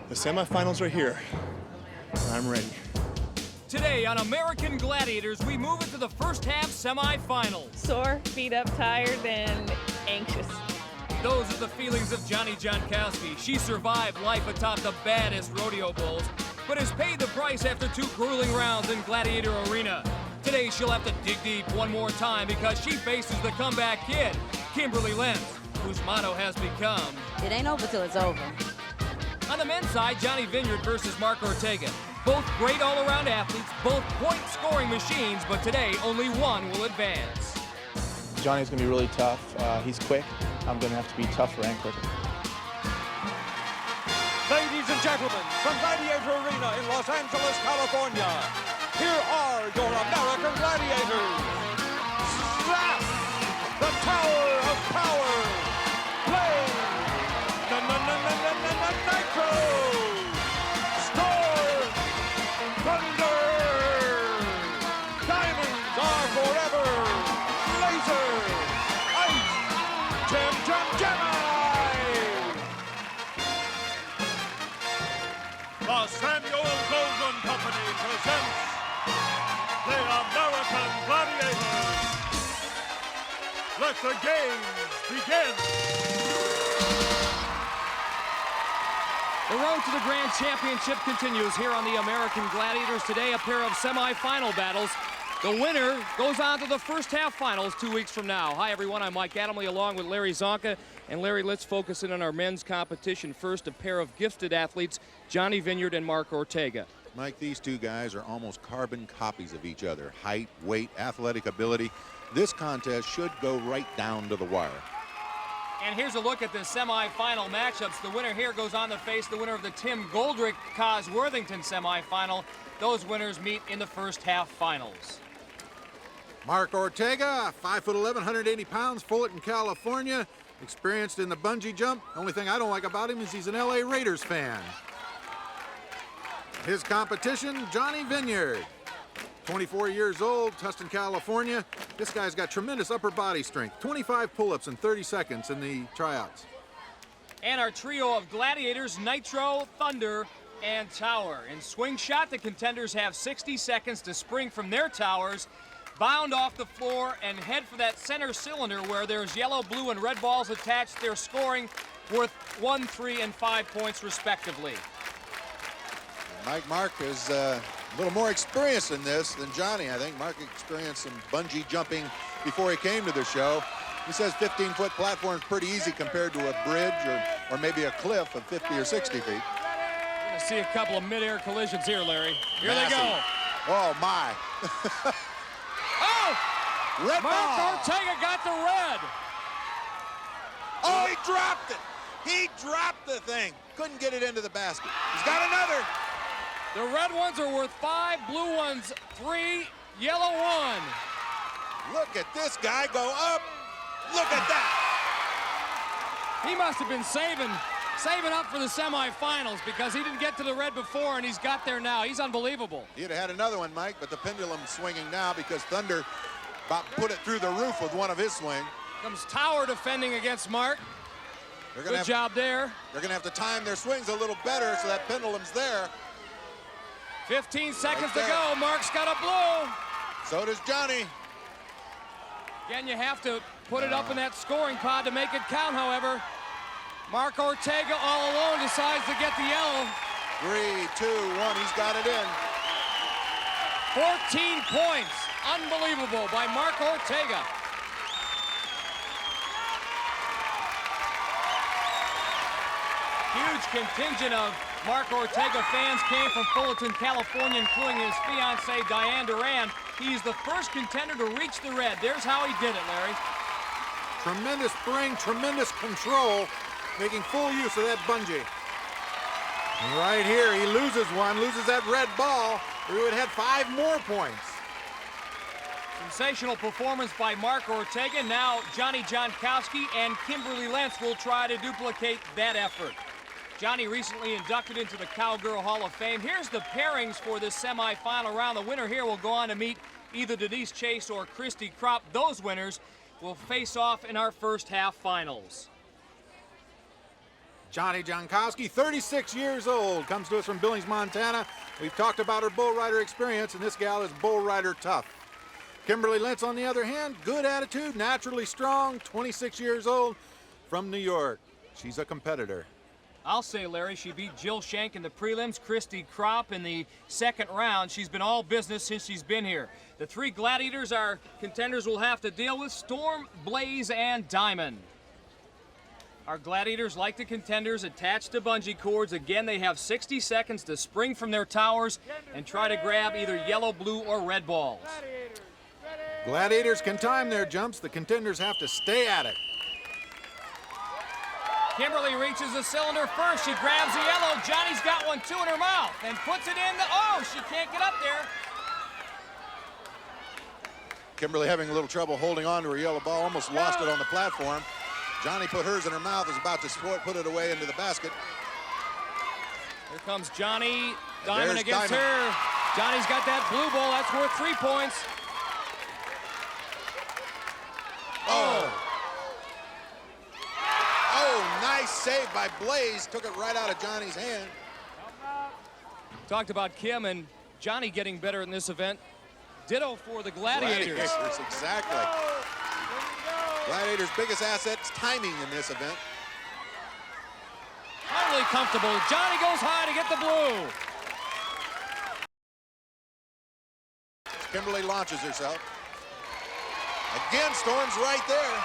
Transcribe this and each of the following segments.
The semifinals are here. I'm ready. Today on American Gladiators, we move into the first half semifinals. Sore, beat up, tired, and anxious. Those are the feelings of Jonnie Jonckowski. She survived life atop the baddest rodeo bulls, but has paid the price after 2 grueling rounds in Gladiator Arena. Today she'll have to dig deep one more time because she faces the comeback kid, Kimberley Lentz, whose motto has become, "It ain't over till it's over." On the men's side, Johnny Vineyard versus Mark Ortega. Both great all-around athletes, both point-scoring machines, but today only one will advance. Johnny's going to be really tough. He's quick. I'm going to have to be tougher and quicker. Ladies and gentlemen, from Gladiator Arena in Los Angeles, California, here are your American Gladiators. Slap! The Tower of Power! Play! Nitro! Score! Thunder! Diamonds are forever! Laser! Ice! The Samuel Goldwyn Company presents the American Gladiators. Let the games begin. The road to the Grand Championship continues here on the American Gladiators. Today, a pair of semifinal battles. The winner goes on to the first half finals 2 weeks from now. Hi, everyone. I'm Mike Adamle along with Larry Zonka. And Larry, let's focus in on our men's competition. First, a pair of gifted athletes, Johnny Vineyard and Mark Ortega. Mike, these two guys are almost carbon copies of each other. Height, weight, athletic ability. This contest should go right down to the wire. And here's a look at the semifinal matchups. The winner here goes on to face the winner of the Tim Goldrick-Cos-Worthington semifinal. Those winners meet in the first half finals. Mark Ortega, 5'11", 180 pounds, Fullerton, California. Experienced in the bungee jump. Only thing I don't like about him is he's an LA Raiders fan. His competition, Johnny Vineyard. 24 years old, Tustin, California. This guy's got tremendous upper body strength. 25 pull-ups in 30 seconds in the tryouts. And our trio of Gladiators, Nitro, Thunder, and Tower. In Swingshot, the contenders have 60 seconds to spring from their towers, bound off the floor, and head for that center cylinder where there's yellow, blue, and red balls attached. They're scoring worth 1, 3, and 5 points respectively. Mark is a little more experienced in this than Johnny. I think Mark experienced some bungee jumping before he came to the show. He says 15-foot platform is pretty easy compared to a bridge or maybe a cliff of 50 or 60 feet. We're going to see a couple of mid-air collisions here, Larry. Here Massive. they go. Oh, my. Oh! Red Mark ball. Ortega got the red. Oh, he dropped it. He dropped the thing. Couldn't get it into the basket. He's got another. The red ones are worth 5, blue ones 3, yellow 1. Look at this guy go up. Look at that. He must have been saving up for the semifinals because he didn't get to the red before and he's got there now. He's unbelievable. He'd have had another one, Mike, but the pendulum's swinging now because Thunder about put it through the roof with one of his swings. Comes Tower defending against Mark. Good job there. They're going to have to time their swings a little better so that pendulum's there. 15 seconds to go. Mark's got a blue. So does Johnny. Again, you have to put it up in that scoring pod to make it count, however. Mark Ortega all alone decides to get the yellow. 3, 2, 1, he's got it in. 14 points. Unbelievable by Mark Ortega. Huge contingent of Mark Ortega fans came from Fullerton, California, including his fiancée, Diane Duran. He's the first contender to reach the red. There's how he did it, Larry. Tremendous spring, tremendous control, making full use of that bungee. And right here, he loses one, loses that red ball. We would have had 5 more points. Sensational performance by Mark Ortega. Now Jonnie Jonckowski and Kimberley Lentz will try to duplicate that effort. Johnny recently inducted into the Cowgirl Hall of Fame. Here's the pairings for this semifinal round. The winner here will go on to meet either Denise Chase or Christy Kropp. Those winners will face off in our first half finals. Jonnie Jonckowski, 36 years old, comes to us from Billings, Montana. We've talked about her bull rider experience, and this gal is bull rider tough. Kimberley Lentz, on the other hand, good attitude, naturally strong, 26 years old, from New York. She's a competitor. I'll say, Larry, she beat Jill Shank in the prelims, Christy Kropp in the second round. She's been all business since she's been here. The three Gladiators our contenders will have to deal with: Storm, Blaze, and Diamond. Our Gladiators, like the contenders, attached to bungee cords. Again, they have 60 seconds to spring from their towers and try to grab either yellow, blue, or red balls. Gladiators can time their jumps. The contenders have to stay at it. Kimberley reaches the cylinder first. She grabs the yellow. Johnny's got one, too, in her mouth, and puts it in the... Oh, she can't get up there. Kimberley having a little trouble holding on to her yellow ball, almost lost it on the platform. Johnny put hers in her mouth, is about to put it away into the basket. Here comes Johnny. Diamond against Diamond. her. Johnny's got that blue ball. That's worth 3 points. Oh, nice save by Blaze. Took it right out of Johnny's hand. Talked about Kim and Johnny getting better in this event. Ditto for the Gladiators. Exactly. Gladiators' biggest asset is timing in this event. Totally comfortable. Johnny goes high to get the blue. Kimberley launches herself. Again, Storm's right there.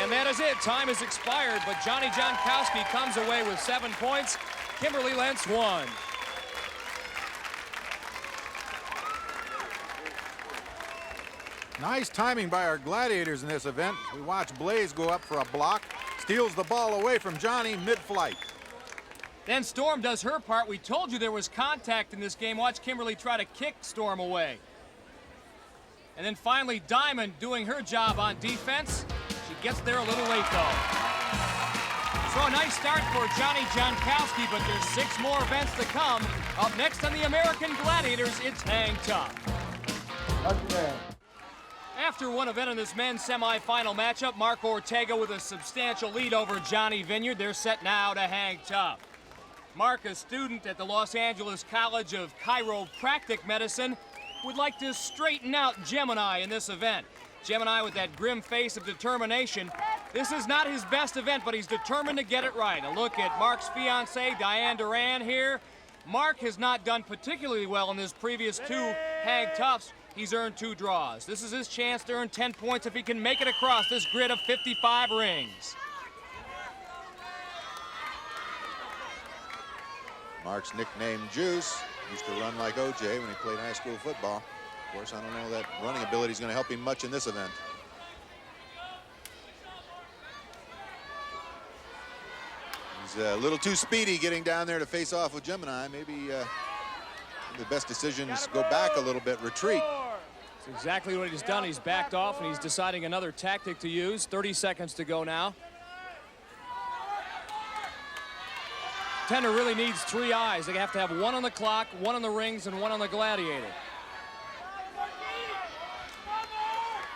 And that is it. Time has expired, but Jonnie Jonckowski comes away with 7 points. Kimberley Lentz won. Nice timing by our Gladiators in this event. We watch Blaze go up for a block, steals the ball away from Johnny mid-flight. Then Storm does her part. We told you there was contact in this game. Watch Kimberley try to kick Storm away. And then finally, Diamond doing her job on defense. She gets there a little late, though. So a nice start for Jonnie Jonckowski, but there's 6 more events to come. Up next on the American Gladiators, it's Hang Tough. After one event in this men's semifinal matchup, Mark Ortega with a substantial lead over Johnny Vineyard. They're set now to hang tough. Mark, a student at the Los Angeles College of Chiropractic Medicine, would like to straighten out Gemini in this event. Gemini with that grim face of determination. This is not his best event, but he's determined to get it right. A look at Mark's fiancée, Diane Duran, here. Mark has not done particularly well in his previous 2 hang toughs. He's earned 2 draws. This is his chance to earn 10 points if he can make it across this grid of 55 rings. Mark's nickname Juice. Used to run like OJ when he played high school football. Of course, I don't know that running ability is going to help him much in this event. He's a little too speedy getting down there to face off with Gemini. Maybe the best decision is go back a little bit, retreat. That's exactly what he's done. He's backed off, and he's deciding another tactic to use. 30 seconds to go now. Contender really needs 3 eyes. They have to have 1 on the clock, 1 on the rings, and 1 on the Gladiator.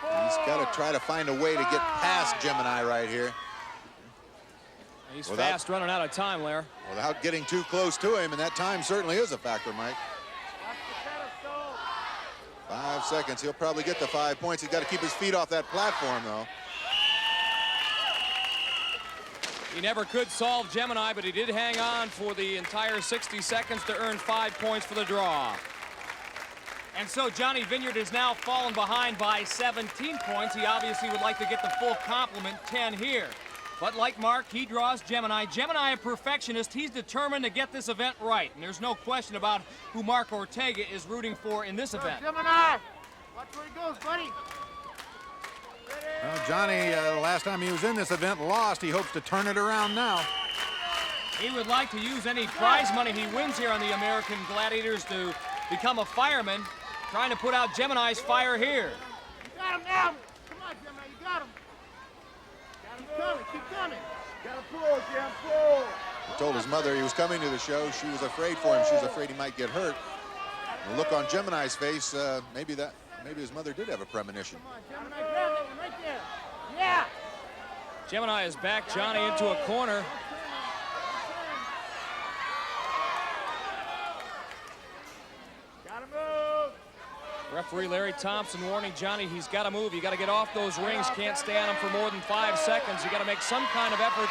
He's got to try to find a way to get past Gemini right here. He's fast running out of time, Lair. Without getting too close to him, and that time certainly is a factor, Mike. 5 seconds. He'll probably get the 5 points. He's got to keep his feet off that platform, though. He never could solve Gemini, but he did hang on for the entire 60 seconds to earn 5 points for the draw. And so Johnny Vineyard has now fallen behind by 17 points. He obviously would like to get the full complement, 10 here. But like Mark, he draws Gemini. Gemini, a perfectionist. He's determined to get this event right. And there's no question about who Mark Ortega is rooting for in this event. Gemini, watch where he goes, buddy. Well, Johnny, the last time he was in this event, lost. He hopes to turn it around now. He would like to use any prize money he wins here on the American Gladiators to become a fireman, trying to put out Gemini's fire here. You got him now. Come on, Gemini, you got him. Keep coming, keep coming. Gotta pull, Jim, pull. He told his mother he was coming to the show. She was afraid for him. She was afraid he might get hurt. The look on Gemini's face, maybe his mother did have a premonition. Come on, Gemini, grab that one right there. Yeah. Gemini is back Johnny into a corner. Gotta move. Referee Larry Thompson warning Johnny he's got to move. You got to get off those rings. Can't stay on them for more than 5 seconds. You got to make some kind of effort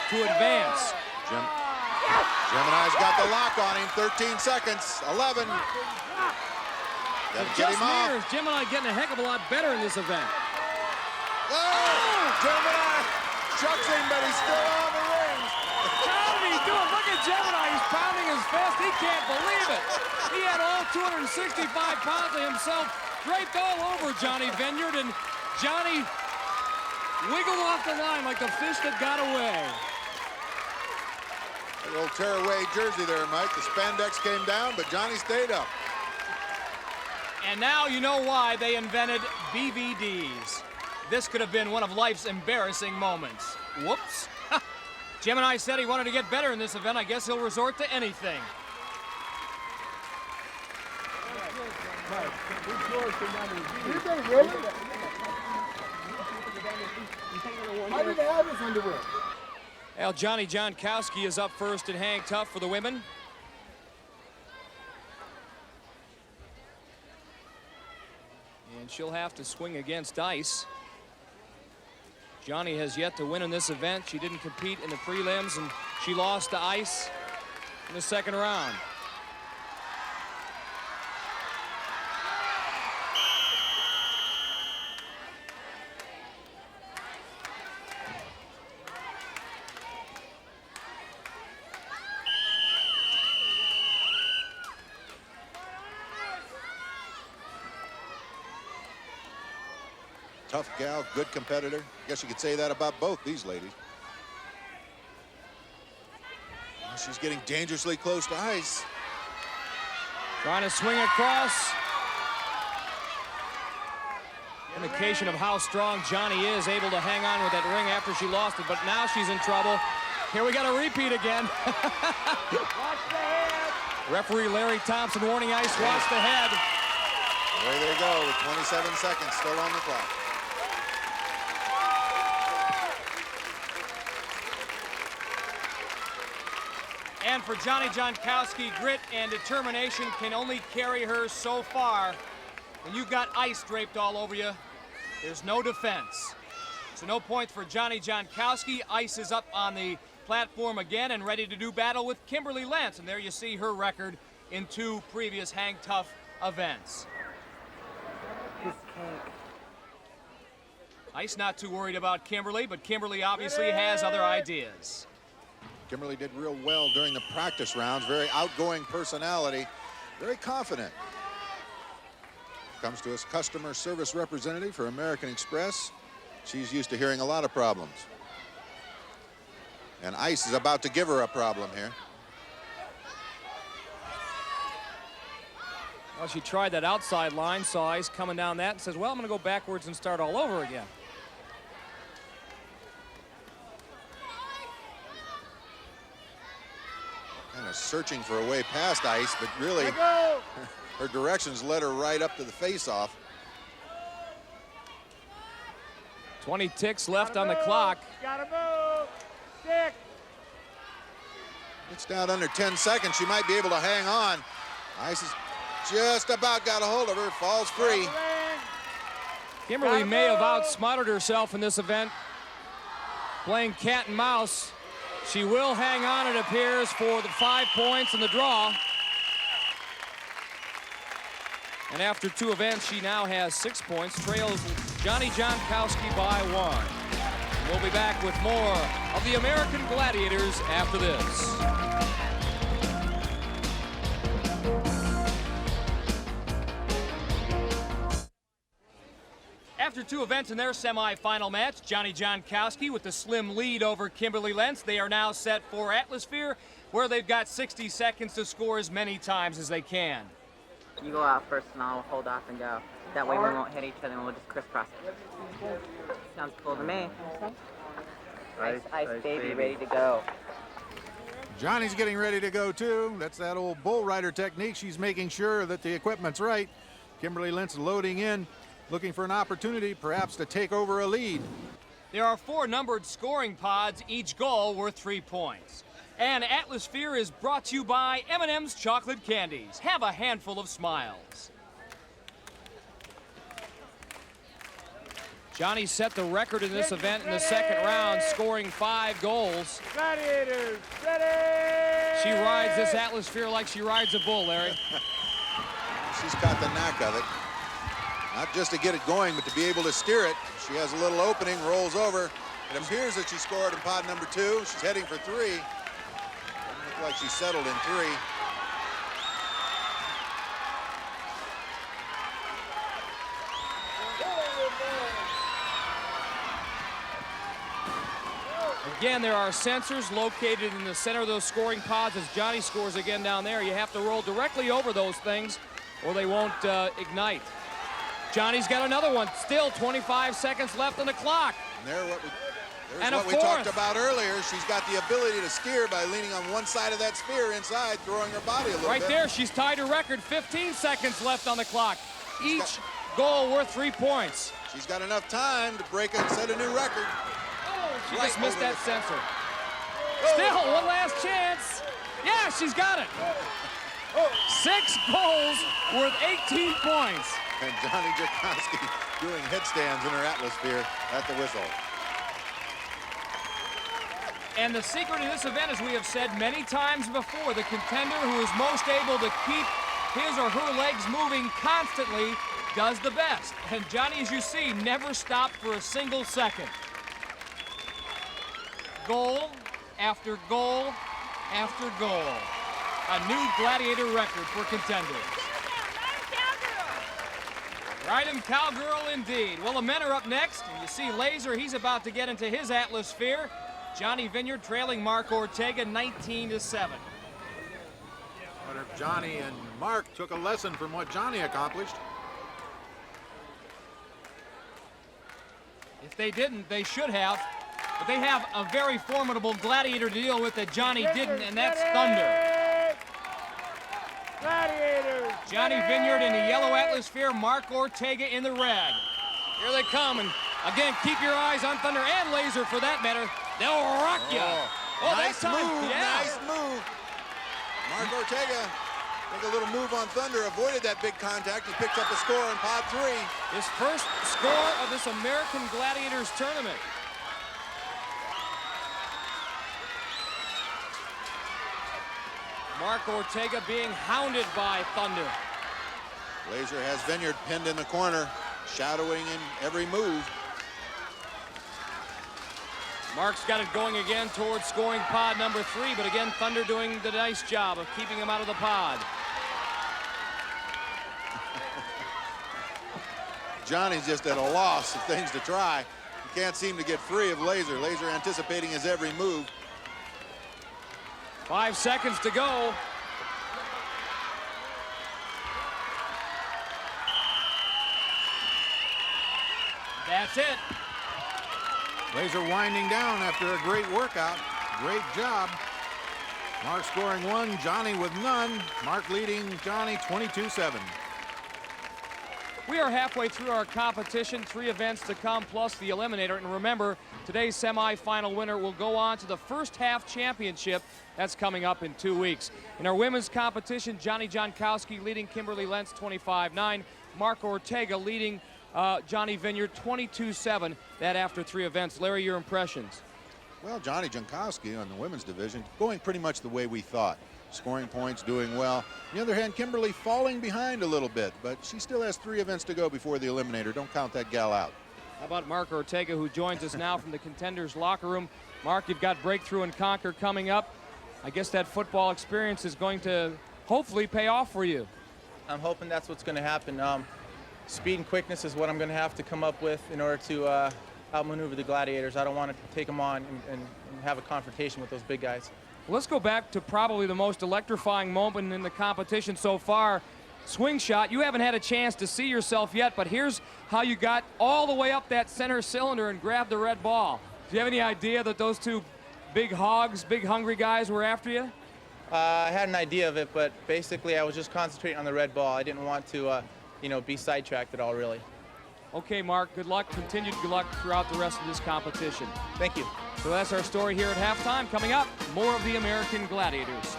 to advance. Gemini's got the lock on him. 13 seconds. 11. Gotta get him off. Gemini getting a heck of a lot better in this event. Oh! Gemini chucks him, but he's still on the rings. How did he do it? Look at Gemini. He's pounding his fist. He can't believe it. He had all 265 pounds of himself draped all over Johnny Vineyard, and Johnny wiggled off the line like the fish that got away. The old tearaway jersey there, Mike. The spandex came down, but Johnny stayed up. And now you know why they invented BVDs. This could have been one of life's embarrassing moments. Whoops. Gemini said he wanted to get better in this event. I guess he'll resort to anything. Did they really? Why did they have his underwear? Well, Jonnie Jonckowski is up first in hang tough for the women. And she'll have to swing against ice. Johnny has yet to win in this event. She didn't compete in the prelims, and she lost to ice in the second round. Tough gal, good competitor. Guess you could say that about both these ladies. She's getting dangerously close to ice. Trying to swing across. Indication of how strong Johnny is, able to hang on with that ring after she lost it, but now she's in trouble. Here we got a repeat again. Watch the head. Referee Larry Thompson warning ice, watch the head. There they go, with 27 seconds still on the clock. And for Jonnie Jonckowski, grit and determination can only carry her so far. When you've got ice draped all over you, there's no defense. So no points for Jonnie Jonckowski. Ice is up on the platform again and ready to do battle with Kimberley Lentz. And there you see her record in 2 previous hang tough events. Ice not too worried about Kimberley, but Kimberley obviously has other ideas. Kimberley did real well during the practice rounds. Very outgoing personality, very confident. Comes to us customer service representative for American Express. She's used to hearing a lot of problems. And ice is about to give her a problem here. Well, she tried that outside line, saw ice coming down that, and says, well, I'm going to go backwards and start all over again. Kind of searching for a way past ice, but really her directions led her right up to the face-off. 20 ticks left on the clock. Gotta move. Stick. It's down under 10 seconds. She might be able to hang on. Ice has just about got a hold of her. Falls free. Kimberley may have outsmarted herself in this event, playing cat and mouse. She will hang on, it appears, for the 5 points and the draw. And after 2 events, she now has 6 points, trails Jonnie Jonckowski by 1. We'll be back with more of the American Gladiators after this. After 2 events in their semifinal match, Jonnie Jonckowski with the slim lead over Kimberley Lentz. They are now set for Atlasphere, where they've got 60 seconds to score as many times as they can. You go out first and I'll hold off and go. That way we won't hit each other and we'll just crisscross it. Sounds cool to me. Ice baby, ready to go. Johnny's getting ready to go too. That's that old bull rider technique. She's making sure that the equipment's right. Kimberley Lentz loading in, looking for an opportunity perhaps to take over a lead. There are 4 numbered scoring pods, each goal worth 3 points. And Atlasphere is brought to you by M&M's Chocolate Candies. Have a handful of smiles. Johnny set the record in this event in the second round, scoring 5 goals. Gladiators, ready! She rides this Atlasphere like she rides a bull, Larry. She's got the knack of it. Not just to get it going, but to be able to steer it. She has a little opening, rolls over. It appears that she scored in pod number 2. She's heading for 3. Doesn't look like she settled in 3. Again, there are sensors located in the center of those scoring pods. As Johnny scores again down there, you have to roll directly over those things or they won't ignite. Johnny's got another one. Still 25 seconds left on the clock. And there's what we talked about earlier. She's got the ability to steer by leaning on one side of that sphere inside, throwing her body a little bit. Right there, she's tied her record. 15 seconds left on the clock. Each goal worth 3 points. She's got enough time to break and set a new record. She just missed that sensor. Still, one last chance. Yeah, she's got it. 6 goals worth 18 points. And Jonnie Jonckowski doing headstands in her Atlasphere at the whistle. And the secret in this event, as we have said many times before, the contender who is most able to keep his or her legs moving constantly does the best. And Johnny, as you see, never stopped for a single second. Goal after goal after goal. A new Gladiator record for contenders. Right in cowgirl indeed. Well, the men are up next, and you see Laser, he's about to get into his Atlasphere. Johnny Vineyard trailing Mark Ortega 19-7. Wonder if Johnny and Mark took a lesson from what Johnny accomplished. If they didn't, they should have. But they have a very formidable Gladiator to deal with that Johnny didn't, and that's Thunder. Gladiators! Johnny Vineyard in the yellow Atlasphere, Mark Ortega in the red. Here they come, and again, keep your eyes on Thunder and Laser for that matter. They'll rock you. Oh, nice that time, move, yeah. nice move. Mark Ortega, make a little move on Thunder, avoided that big contact. He picks up a score in pod 3. His first score of this American Gladiators tournament. Mark Ortega being hounded by Thunder. Laser has Vineyard pinned in the corner, shadowing in every move. Mark's got it going again towards scoring pod number 3, but again, Thunder doing the nice job of keeping him out of the pod. Johnny's just at a loss of things to try. He can't seem to get free of Laser. Laser anticipating his every move. 5 seconds to go. That's it. Laser winding down after a great workout. Great job. Mark scoring 1, Johnny with none. Mark leading Johnny 22-7. We are halfway through our competition, 3 events to come plus the Eliminator. And remember, today's semifinal winner will go on to the first half championship. That's coming up in 2 weeks. In our women's competition, Jonnie Jonckowski leading Kimberley Lentz 25-9. Mark Ortega leading Johnny Vineyard 22-7. That after 3 events. Larry, your impressions? Well, Johnnie Jonckowski on the women's division going pretty much the way we thought. Scoring points, doing well. On the other hand, Kimberley falling behind a little bit, but she still has 3 events to go before the Eliminator. Don't count that gal out. How about Mark Ortega, who joins us now from the contenders locker room? Mark, you've got Breakthrough and Conquer coming up. I guess that football experience is going to hopefully pay off for you. I'm hoping that's what's going to happen. Speed and quickness is what I'm going to have to come up with in order to outmaneuver the Gladiators. I don't want to take them on and have a confrontation with those big guys. Well, let's go back to probably the most electrifying moment in the competition so far. Swingshot, you haven't had a chance to see yourself yet, but here's how you got all the way up that center cylinder and grabbed the red ball. Do you have any idea that those 2 big hogs, big hungry guys were after you? I had an idea of it, but basically I was just concentrating on the red ball. I didn't want to, be sidetracked at all, really. Okay, Mark, good luck. Continued good luck throughout the rest of this competition. Thank you. So that's our story here at halftime. Coming up, more of the American Gladiators.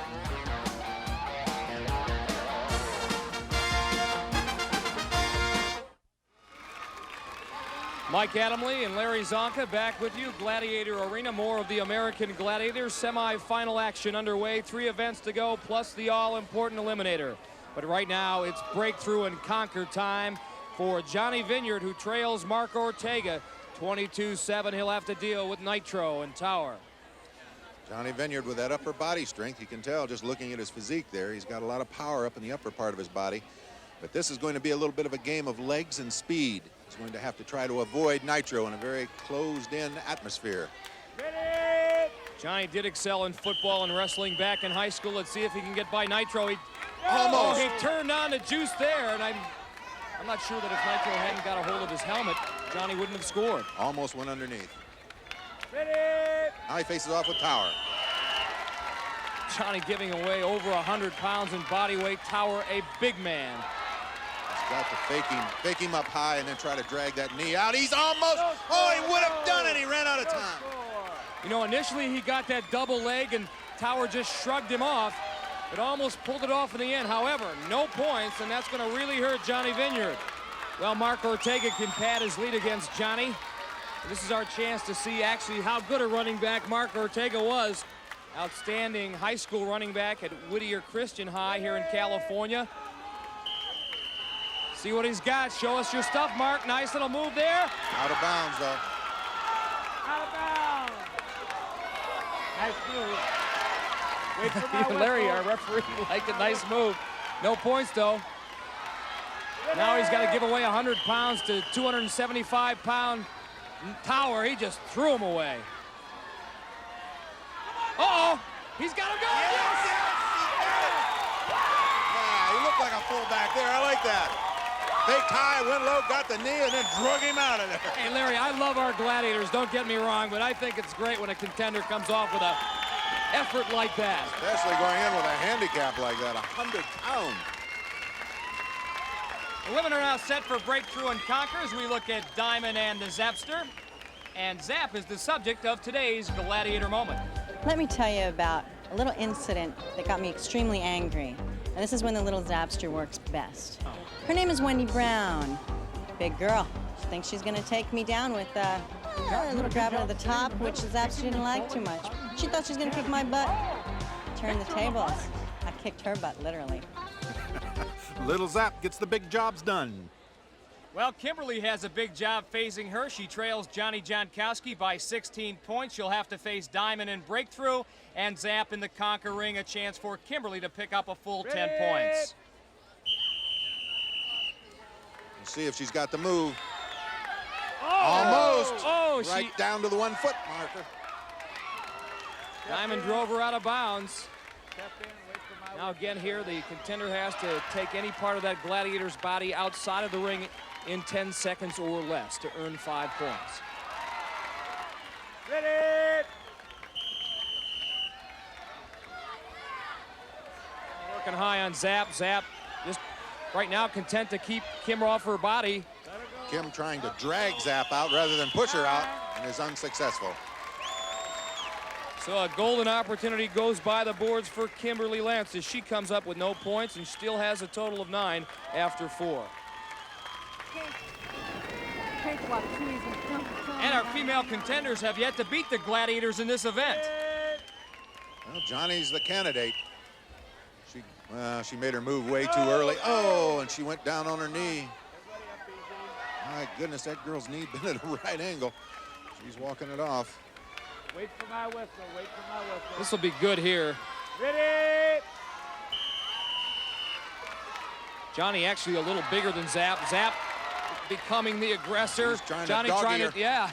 Mike Adamle and Larry Zonka back with you. Gladiator Arena, more of the American Gladiators. Semi-final action underway. 3 events to go, plus the all-important Eliminator. But right now, it's breakthrough and conquer time for Johnny Vineyard, who trails Mark Ortega 22-7. He'll have to deal with Nitro and Tower. Johnny Vineyard with that upper body strength, you can tell just looking at his physique there. He's got a lot of power up in the upper part of his body. But this is going to be a little bit of a game of legs and speed. He's going to have to try to avoid Nitro in a very closed-in atmosphere. Johnny did excel in football and wrestling back in high school. Let's see if he can get by Nitro. He almost. He turned on the juice there, and I'm not sure that if Nitro hadn't got a hold of his helmet, Johnny wouldn't have scored. Almost went underneath. Now he faces off with Tower. Johnny giving away over 100 pounds in body weight. Tower, a big man. He's got to fake him up high and then try to drag that knee out. He's almost, oh, he would have done it. He ran out of time. You know, initially he got that double leg and Tower just shrugged him off. It almost pulled it off in the end. However, no points, and that's going to really hurt Johnny Vineyard. Well, Mark Ortega can pad his lead against Johnny. This is our chance to see actually how good a running back Mark Ortega was. Outstanding high school running back at Whittier Christian High here in California. See what he's got. Show us your stuff, Mark. Nice little move there. Out of bounds, though. Out of bounds. Nice move. Wait for my Larry, whistle. our referee, liked a nice move. No points, though. Now he's got to give away 100 pounds to 275-pound Tower. He just threw him away. Uh-oh, he's got him going. Yes! Yeah, he looked like a fullback there. I like that. Faked high, went low, got the knee, and then drug him out of there. Hey, Larry, I love our Gladiators. Don't get me wrong, but I think it's great when a contender comes off with a effort like that. Especially going in with a handicap like that, 100 pounds. The women are now set for breakthrough and conquer as we look at Diamond and the Zapster. And Zap is the subject of today's Gladiator moment. Let me tell you about a little incident that got me extremely angry. And this is when the little Zapster works best. Her name is Wendy Brown. Big girl. She thinks she's going to take me down with a little grab at the top, which the Zapster didn't like too much. She thought she was going to kick my butt. Turn the tables. I kicked her butt, literally. Little Zap gets the big jobs done. Well, Kimberly has a big job facing her. She trails Jonnie Jonckowski by 16 points. She'll have to face Diamond in breakthrough and Zap in the conquer ring. A chance for Kimberly to pick up a full 10 points. Let's see if she's got the move. Oh! Almost. Oh, right down to the 1 foot marker. Diamond drove her out of bounds. Now again here, the contender has to take any part of that Gladiator's body outside of the ring in 10 seconds or less to earn 5 points. Ready. Working high on Zap. Zap just right now content to keep Kim off her body. Kim trying to drag Zap out rather than push her out and is unsuccessful. So a golden opportunity goes by the boards for Kimberley Lentz as she comes up with no points and still has a total of 9 after 4. And our female contenders have yet to beat the Gladiators in this event. Well, Johnny's the candidate. She made her move way too early. Oh, and she went down on her knee. My goodness, that girl's knee been at a right angle. She's walking it off. Wait for my whistle. Wait for my whistle. This will be good here. Ready. Johnny actually a little bigger than Zap. Zap becoming the aggressor. He's trying Johnny to trying doggy to, yeah.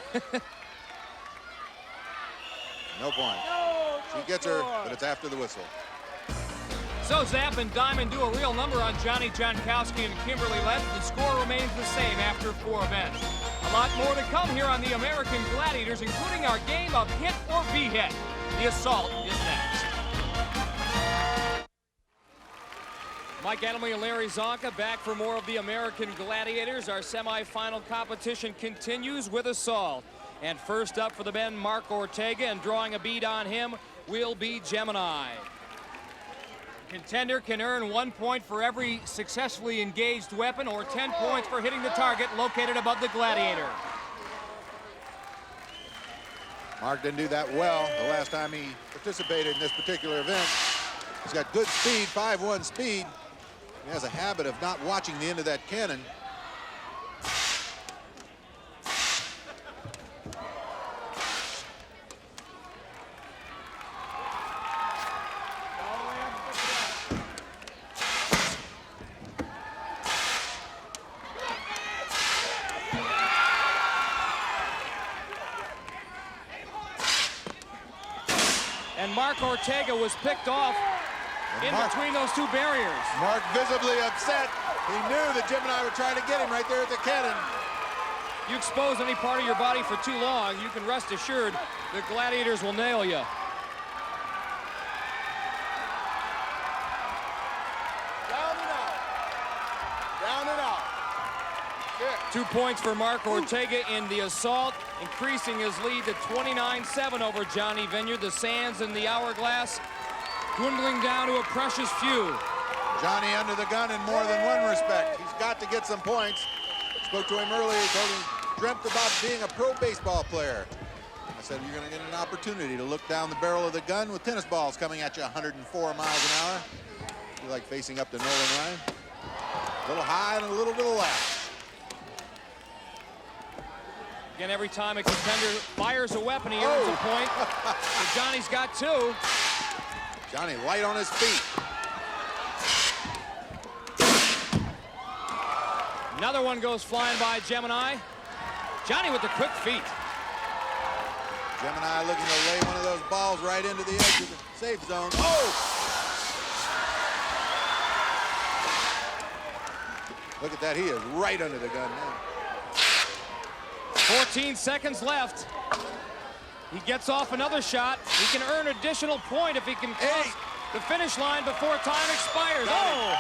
No point. No, She gets her, but it's after the whistle. So Zap and Diamond do a real number on Jonnie Jonckowski and Kimberley Lentz. The score remains the same after 4 events. A lot more to come here on the American Gladiators, including our game of hit or be hit. The assault is next. Mike Adamle and Larry Zonka back for more of the American Gladiators. Our semifinal competition continues with assault. And first up for the men, Mark Ortega, and drawing a bead on him will be Gemini. Contender can earn 1 point for every successfully engaged weapon or 10 points for hitting the target located above the Gladiator. Mark didn't do that well the last time he participated in this particular event. He's got good speed, 5'1" speed. He has a habit of not watching the end of that cannon. And Mark Ortega was picked off in between those two barriers. Mark visibly upset. He knew that Gemini were trying to get him right there at the cannon. You expose any part of your body for too long, you can rest assured the Gladiators will nail you. Down and out. Down and out. 2 points for Mark Ortega in the assault, increasing his lead to 29-7 over Johnny Vineyard. The sands in the hourglass dwindling down to a precious few. Johnny under the gun in more than one respect. He's got to get some points. Spoke to him earlier. He told him dreamt about being a pro baseball player. I said, you're going to get an opportunity to look down the barrel of the gun with tennis balls coming at you 104 miles an hour. You like facing up to Nolan Ryan. A little high and a little to the left. Again, every time a contender fires a weapon, he earns a point. So Johnny's got 2. Johnny light on his feet. Another one goes flying by Gemini. Johnny with the quick feet. Gemini looking to lay one of those balls right into the edge of the safe zone. Oh! Look at that, he is right under the gun now. 14 seconds left. He gets off another shot. He can earn additional point if he can cross the finish line before time expires. Oh!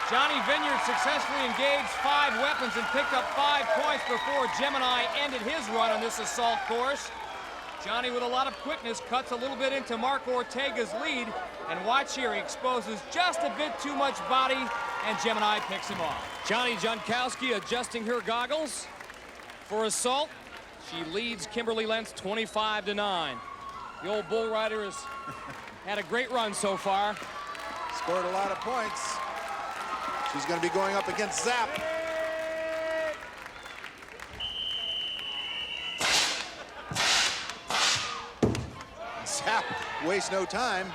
Johnny Vineyard successfully engaged 5 weapons and picked up 5 points before Gemini ended his run on this assault course. Johnny, with a lot of quickness, cuts a little bit into Mark Ortega's lead. And watch here, he exposes just a bit too much body, and Gemini picks him off. Jonnie Jonckowski adjusting her goggles for assault. She leads Kimberley Lentz 25-9. The old bull rider has had a great run so far. Scored a lot of points. She's going to be going up against Zap. Zap wastes no time.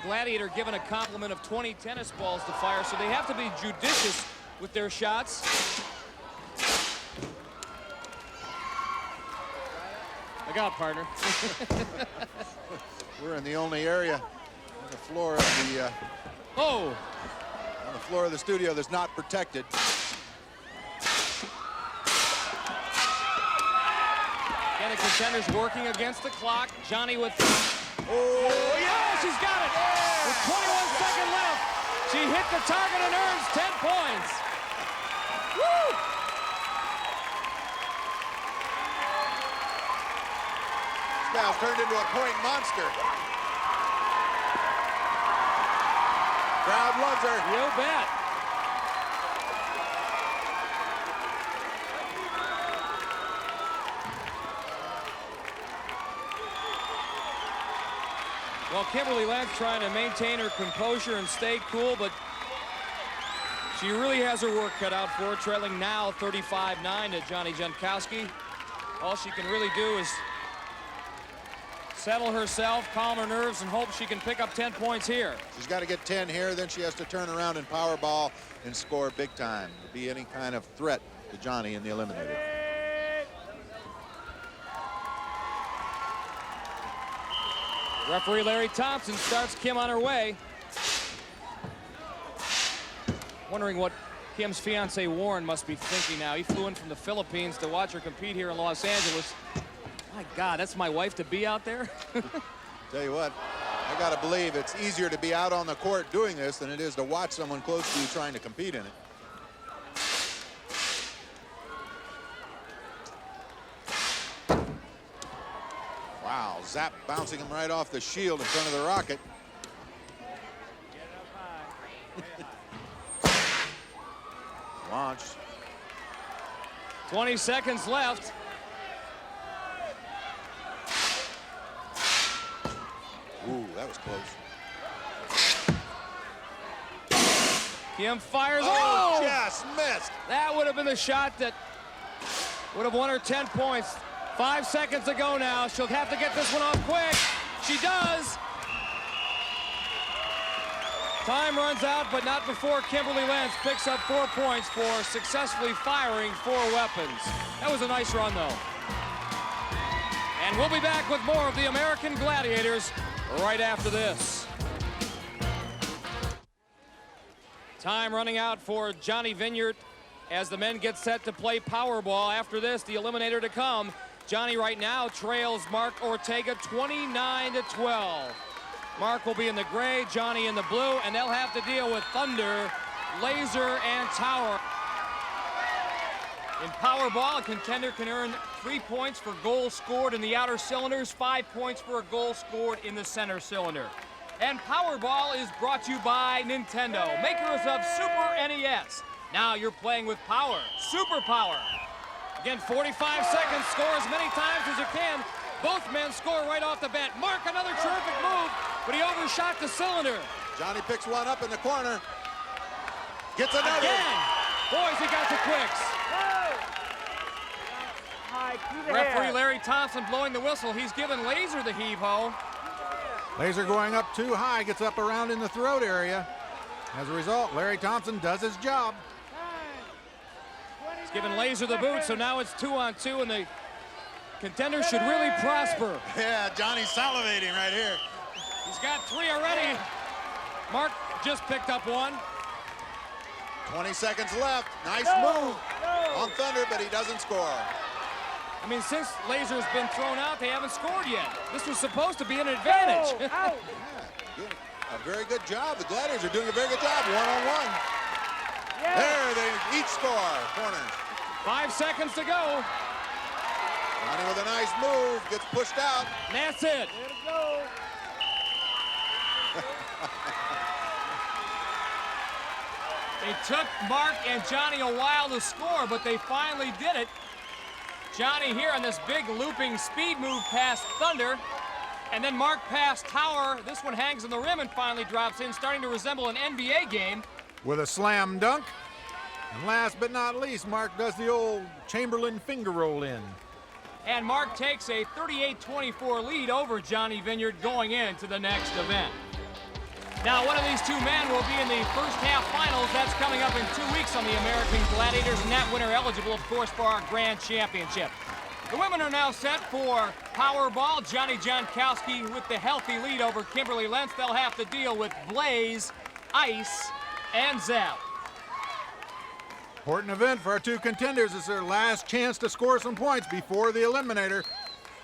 Gladiator given a compliment of 20 tennis balls to fire, so they have to be judicious with their shots. Look out, partner. We're in the only area on the floor of the on the floor of the studio that's not protected. And the contenders working against the clock. Johnny with yeah, she's got it. With 21 seconds left, she hit the target and earns 10 points. Woo! This gal's turned into a point monster. Crowd loves her. You bet. Well, Kimberley Lentz trying to maintain her composure and stay cool, but she really has her work cut out for her, trailing now 35-9 to Jonnie Jonckowski. All she can really do is settle herself, calm her nerves, and hope she can pick up 10 points here. She's got to get 10 here, then she has to turn around and powerball and score big time to be any kind of threat to Johnny in the Eliminator. Referee Larry Thompson starts Kim on her way. Wondering what Kim's fiance Warren must be thinking now. He flew in from the Philippines to watch her compete here in Los Angeles. My God, that's my wife to be out there. Tell you what, I gotta believe it's easier to be out on the court doing this than it is to watch someone close to you trying to compete in it. Wow, zap bouncing him right off the shield in front of the rocket. Launched. 20 seconds left. Ooh, that was close. Kim fires. Oh, just missed. That would have been the shot that would have won her 10 points. 5 seconds to go now. She'll have to get this one off quick. She does. Time runs out, but not before Kimberley Lentz picks up 4 points for successfully firing 4 weapons. That was a nice run, though. And we'll be back with more of the American Gladiators right after this. Time running out for Johnny Vineyard as the men get set to play Powerball. After this, the Eliminator to come. Johnny right now trails Mark Ortega 29-12. Mark will be in the gray, Johnny in the blue, and they'll have to deal with Thunder, Laser, and Tower. In Powerball, a contender can earn 3 points for goals scored in the outer cylinders, 5 points for a goal scored in the center cylinder. And Powerball is brought to you by Nintendo, makers of Super NES. Now you're playing with power, super power. Again, 45 seconds, score as many times as you can. Both men score right off the bat. Mark, another terrific move, but he overshot the cylinder. Johnny picks one up in the corner. Gets another. Again. Boys, he got the quicks. Referee Larry Thompson blowing the whistle. He's given Laser the heave-ho. Laser going up too high, gets up around in the throat area. As a result, Larry Thompson does his job. He's given Laser the boot, so now it's 2-on-2, and the contender should really prosper. Yeah, Johnny's salivating right here. He's got 3 already. Mark just picked up 1. 20 seconds left. Nice move on Thunder, but he doesn't score. I mean, since Laser's been thrown out, they haven't scored yet. This was supposed to be an advantage. Yeah, a very good job. The Gladiators are doing a very good job, one-on-one. There, they each score. Corners. 5 seconds to go. Johnny with a nice move, gets pushed out. And that's it. It took Mark and Johnny a while to score, but they finally did it. Johnny here on this big looping speed move past Thunder. And then Mark past Tower. This one hangs on the rim and finally drops in, starting to resemble an NBA game. With a slam dunk. And last but not least, Mark does the old Chamberlain finger roll in. And Mark takes a 38-24 lead over Johnny Vineyard going into the next event. Now, one of these 2 men will be in the first half finals. That's coming up in 2 weeks on the American Gladiators, and that winner eligible, of course, for our grand championship. The women are now set for Powerball. Jonnie Jonckowski with the healthy lead over Kimberley Lentz. They'll have to deal with Blaze, Ice, and Zap. Important event for our 2 contenders. It's their last chance to score some points before the Eliminator.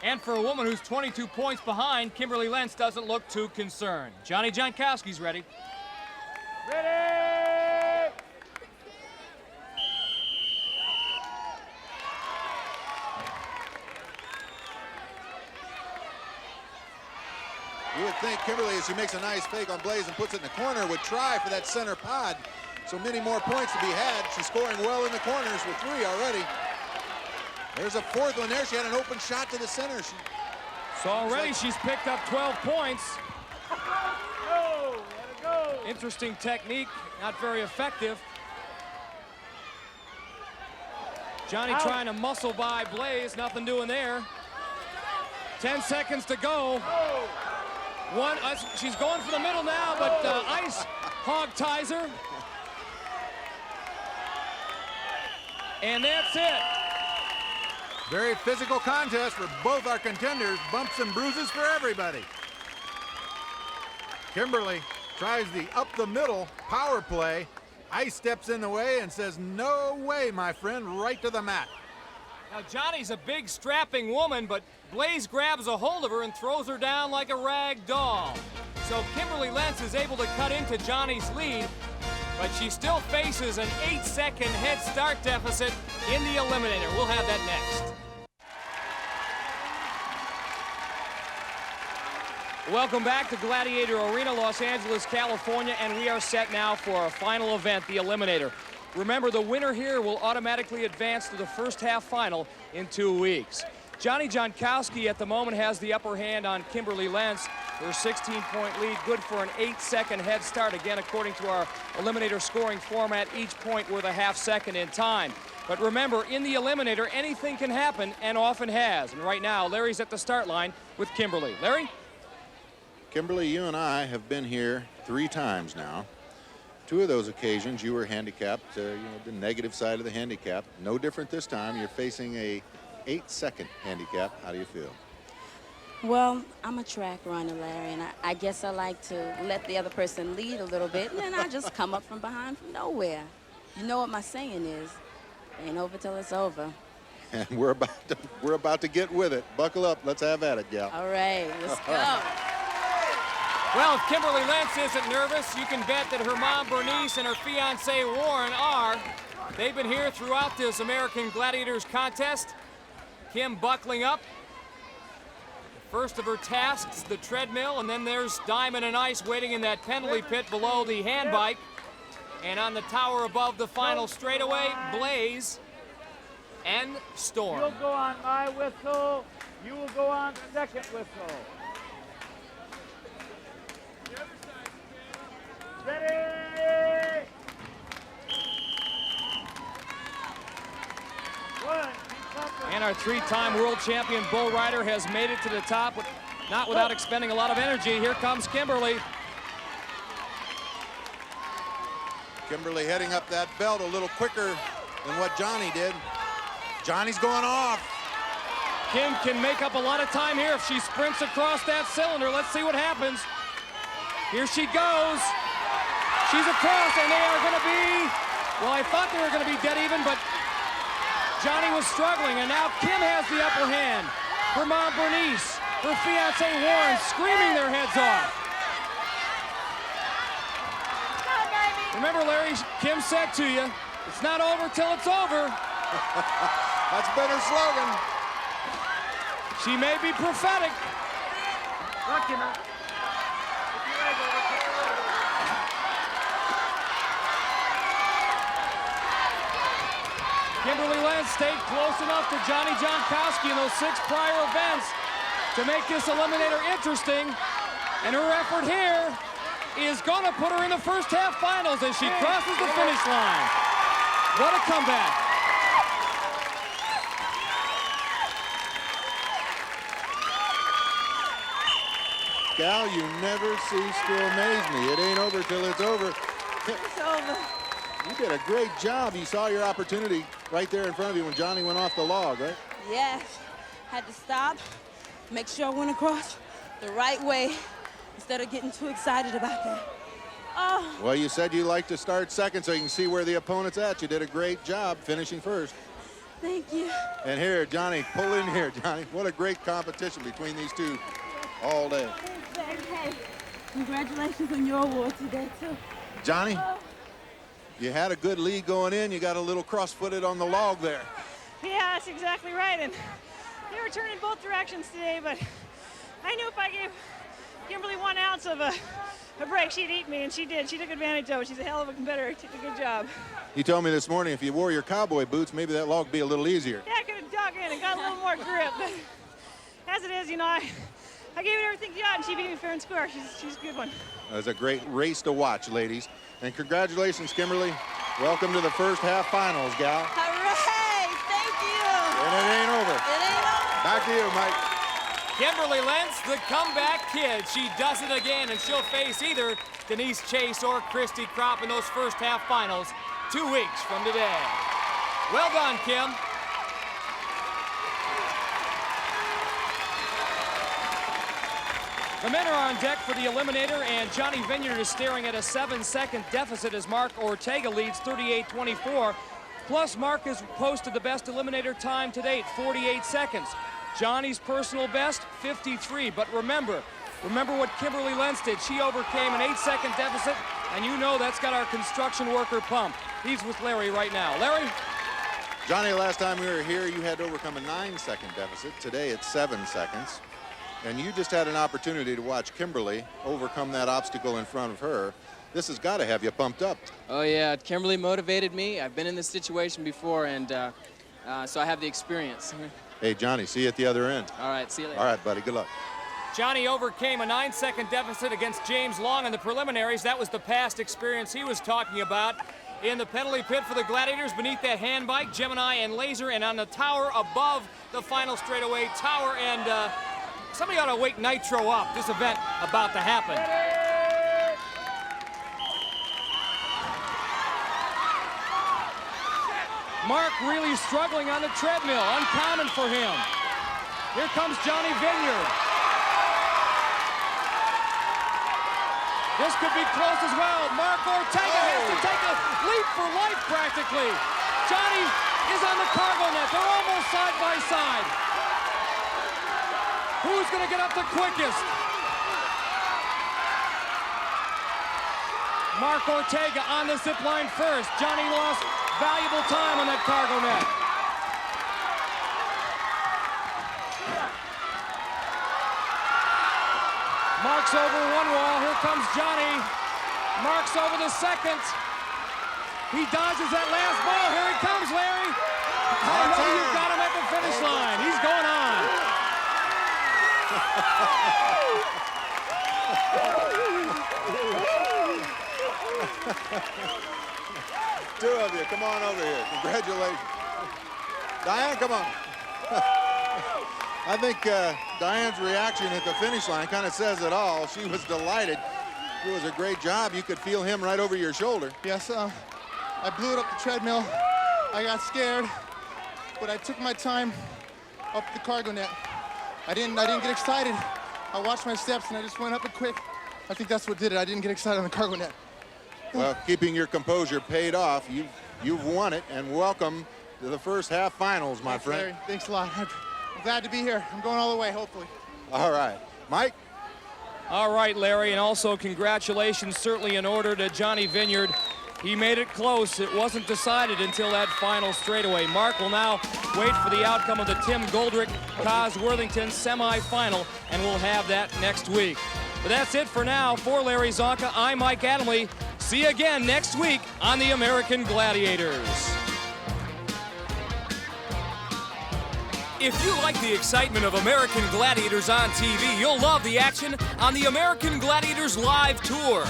And for a woman who's 22 points behind, Kimberley Lentz doesn't look too concerned. Jonnie Jonckowski's ready. Ready! You would think Kimberley, as she makes a nice fake on Blaze and puts it in the corner, would try for that center pod. So many more points to be had. She's scoring well in the corners with 3 already. There's a 4th one there. She had an open shot to the center. So already she's picked up 12 points. Go! Let it go! Interesting technique, not very effective. Johnny trying to muscle by Blaze, nothing doing there. 10 seconds to go. She's going for the middle now, but Ice hog ties her. And that's it. Very physical contest for both our contenders. Bumps and bruises for everybody. Kimberley tries the up the middle power play. Ice steps in the way and says, no way, my friend, right to the mat. Now, Johnny's a big, strapping woman, but Blaze grabs a hold of her and throws her down like a rag doll. So Kimberley Lentz is able to cut into Johnny's lead, but she still faces an 8-second head start deficit in the Eliminator. We'll have that next. Welcome back to Gladiator Arena, Los Angeles, California, and we are set now for our final event, the Eliminator. Remember, the winner here will automatically advance to the first half final in 2 weeks. Jonnie Jonckowski at the moment has the upper hand on Kimberley Lentz. Her 16-point lead, good for an 8-second head start. Again, according to our Eliminator scoring format, each point worth a half-second in time. But remember, in the Eliminator, anything can happen, and often has. And right now, Larry's at the start line with Kimberley. Larry? Kimberley, you and I have been here 3 times now. 2 of those occasions you were handicapped, you know, the negative side of the handicap. No different this time. You're facing a 8-second handicap. How do you feel? Well, I'm a track runner, Larry, and I guess I like to let the other person lead a little bit, and then I just come up from behind from nowhere. You know what my saying is, ain't over till it's over. And we're about to get with it. Buckle up. Let's have at it, gal. All right, let's go. Well, if Kimberley Lentz isn't nervous, you can bet that her mom, Bernice, and her fiancé, Warren, are. They've been here throughout this American Gladiators contest. Kim buckling up. First of her tasks, the treadmill, and then there's Diamond and Ice waiting in that penalty pit below the hand bike. And on the tower above the final straightaway, Blaze and Storm. You'll go on my whistle. You will go on second whistle. Ready? And our 3-time world champion bull rider has made it to the top, but not without expending a lot of energy. Here comes Kimberley. Kimberley heading up that belt a little quicker than what Johnny did. Johnny's going off. Kim can make up a lot of time here if she sprints across that cylinder. Let's see what happens. Here she goes. She's across, and they are going to be, well, I thought they were going to be dead even, but Johnny was struggling, and now Kim has the upper hand. Her mom, Bernice, her fiancé, Warren, screaming their heads off. Remember, Larry, Kim said to you, it's not over till it's over. That's been her slogan. She may be prophetic. Kimberley Lentz stayed close enough to Jonnie Jonckowski in those 6 prior events to make this Eliminator interesting. And her effort here is going to put her in the first half finals as she crosses the finish line. What a comeback. Gal, you never cease to amaze me. It ain't over till it's over. It's over. You did a great job. You saw your opportunity right there in front of you when Johnny went off the log, right? Yes, had to stop, make sure I went across the right way instead of getting too excited about that. Oh. Well, you said you like to start second so you can see where the opponent's at. You did a great job finishing first. Thank you. And here, Johnny, pull in here, Johnny. What a great competition between these two all day. Hey, congratulations on your award today, too. Johnny, you had a good lead going in. You got a little cross-footed on the log there. Yeah, that's exactly right. And they were turning both directions today, but I knew if I gave Kimberley 1 ounce of a break, she'd eat me, and she did. She took advantage of it. She's a hell of a competitor. She did a good job. You told me this morning if you wore your cowboy boots, maybe that log would be a little easier. Yeah, I could have dug in and got a little more grip. But as it is, you know, I gave it everything she got, and she beat me fair and square. She's a good one. It was a great race to watch, ladies. And congratulations, Kimberley. Welcome to the first half finals, gal. Hooray! Thank you. And it ain't over. It ain't over. Back to you, Mike. Kimberley Lentz, the comeback kid. She does it again, and she'll face either Denise Chase or Christy Kropp in those first half finals 2 weeks from today. Well done, Kim. The men are on deck for the Eliminator, and Johnny Vineyard is staring at a 7-second deficit as Mark Ortega leads 38-24. Plus, Mark has posted the best Eliminator time to date, 48 seconds. Johnny's personal best, 53. But remember what Kimberley Lentz did. She overcame an 8-second deficit, and you know that's got our construction worker pumped. He's with Larry right now. Larry? Johnny, last time we were here, you had to overcome a 9-second deficit. Today, it's 7 seconds. And you just had an opportunity to watch Kimberley overcome that obstacle in front of her. This has got to have you pumped up. Oh, yeah. Kimberley motivated me. I've been in this situation before, and so I have the experience. Hey, Johnny, see you at the other end. All right, see you later. All right, buddy, good luck. Johnny overcame a 9-second deficit against James Long in the preliminaries. That was the past experience he was talking about. In the penalty pit for the Gladiators, beneath that hand bike, Gemini and Laser, and on the tower above the final straightaway, Tower and somebody ought to wake Nitro up. This event about to happen. Mark really struggling on the treadmill, uncommon for him. Here comes Johnny Vineyard. This could be close as well. Mark Ortega has to take a leap for life practically. Johnny is on the cargo net. They're almost side by side. Who's going to get up the quickest? Mark Ortega on the zip line first. Johnny lost valuable time on that cargo net. Mark's over one wall. Here comes Johnny. Mark's over the second. He dodges that last ball. Here it comes, Larry. I know you've got him at the finish line. He's going on. Two of you, come on over here. Congratulations. Diane, come on. I think Diane's reaction at the finish line kind of says it all. She was delighted. It was a great job. You could feel him right over your shoulder. Yes, I blew it up the treadmill. I got scared, but I took my time up the cargo net. I didn't get excited. I watched my steps and I just went up it quick. I think that's what did it. I didn't get excited on the cargo net. Well, keeping your composure paid off. You've won it, and welcome to the first half finals, my friend. Larry. Thanks a lot. I'm glad to be here. I'm going all the way, hopefully. All right. Mike? All right, Larry, and also congratulations certainly in order to Johnny Vineyard. He made it close. It wasn't decided until that final straightaway. Mark will now wait for the outcome of the Tim Goldrick-Kaz Worthington semifinal, and we'll have that next week. But that's it for now. For Larry Zonka, I'm Mike Adamle. See you again next week on the American Gladiators. If you like the excitement of American Gladiators on TV, you'll love the action on the American Gladiators Live Tour.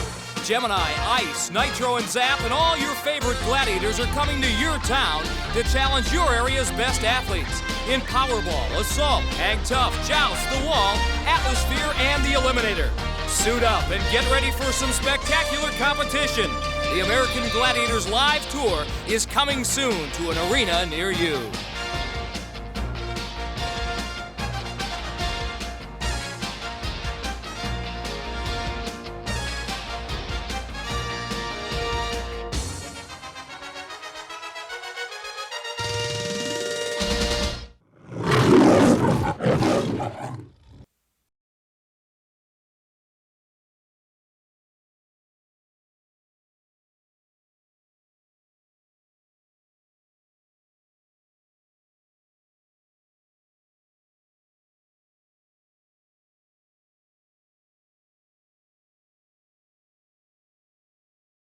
Gemini, Ice, Nitro, and Zap, and all your favorite gladiators are coming to your town to challenge your area's best athletes in Powerball, Assault, Hang Tough, Joust, The Wall, Atlasphere, and the Eliminator. Suit up and get ready for some spectacular competition. The American Gladiators Live Tour is coming soon to an arena near you.